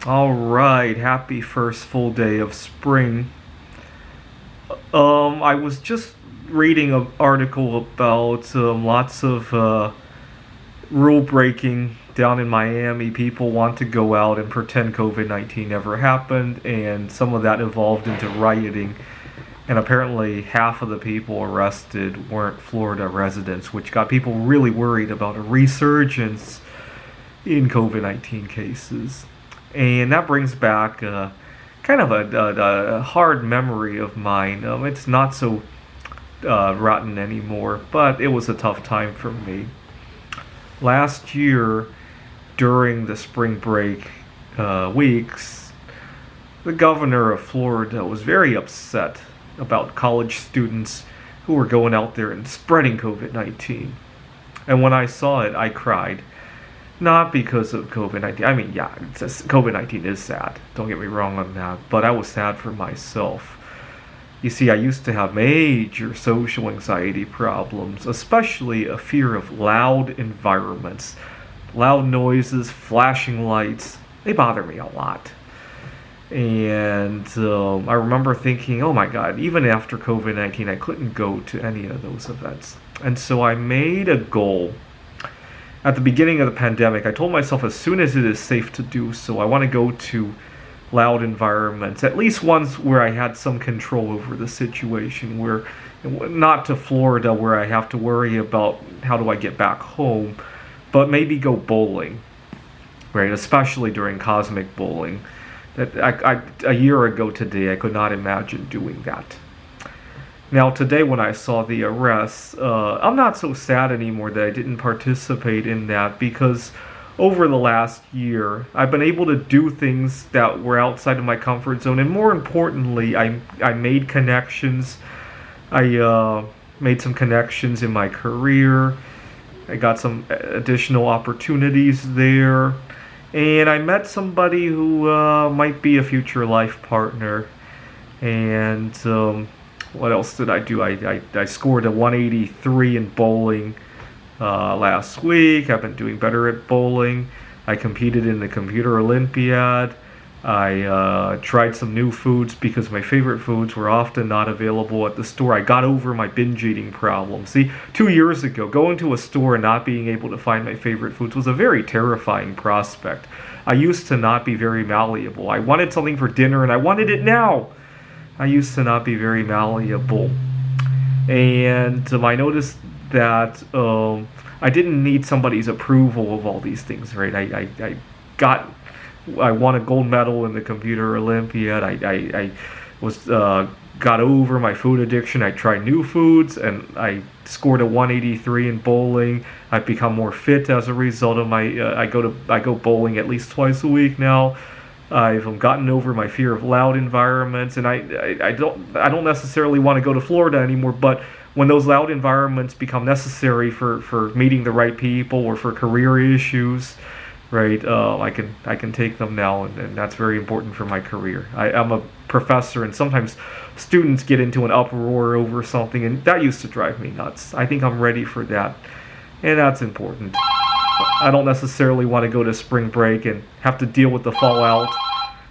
All right, happy first full day of spring. I was just reading an article about lots of rule breaking down in Miami. People want to go out and pretend COVID-19 never happened, and some of that evolved into rioting. And apparently, half of the people arrested weren't Florida residents, which got people really worried about a resurgence in COVID-19 cases. And that brings back kind of a hard memory of mine. It's not so rotten anymore, but it was a tough time for me. Last year, during the spring break weeks, the governor of Florida was very upset about college students who were going out there and spreading COVID-19. And when I saw it, I cried. Not because of COVID-19. I mean, yeah, COVID-19 is sad. Don't get me wrong on that. But I was sad for myself. You see, I used to have major social anxiety problems, especially a fear of loud environments. Loud noises, flashing lights, they bother me a lot. And I remember thinking, oh my God, even after COVID-19, I couldn't go to any of those events. And so I made a goal. At the beginning of the pandemic, I told myself as soon as it is safe to do so, I want to go to loud environments, at least ones where I had some control over the situation, where not to Florida where I have to worry about how do I get back home, but maybe go bowling, right? Especially during cosmic bowling. A year ago today, I could not imagine doing that. Now, today when I saw the arrests, I'm not so sad anymore that I didn't participate in that, because over the last year, I've been able to do things that were outside of my comfort zone, and more importantly, I made connections. I made some connections in my career. I got some additional opportunities there, and I met somebody who might be a future life partner, and what else did I do? I scored a 183 in bowling last week. I've been doing better at bowling. I competed in the computer Olympiad. I tried some new foods because my favorite foods were often not available at the store. I got over my binge eating problem. See, 2 years ago, going to a store and not being able to find my favorite foods was a very terrifying prospect. I used to not be very malleable. I wanted something for dinner and I wanted it now. I used to not be very malleable, and I noticed that I didn't need somebody's approval of all these things, right? I won a gold medal in the computer Olympiad. I was got over my food addiction. I tried new foods, and I scored a 183 in bowling. I've become more fit as a result of my. I go bowling at least twice a week now. I've gotten over my fear of loud environments, and I don't necessarily want to go to Florida anymore. But when those loud environments become necessary for meeting the right people or for career issues, right? I can take them now, and that's very important for my career. I'm a professor, and sometimes students get into an uproar over something, and that used to drive me nuts. I think I'm ready for that, and that's important. I don't necessarily want to go to spring break and have to deal with the fallout,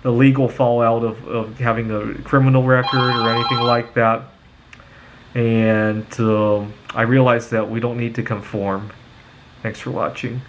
the legal fallout of having a criminal record or anything like that. And I realize that we don't need to conform. Thanks for watching.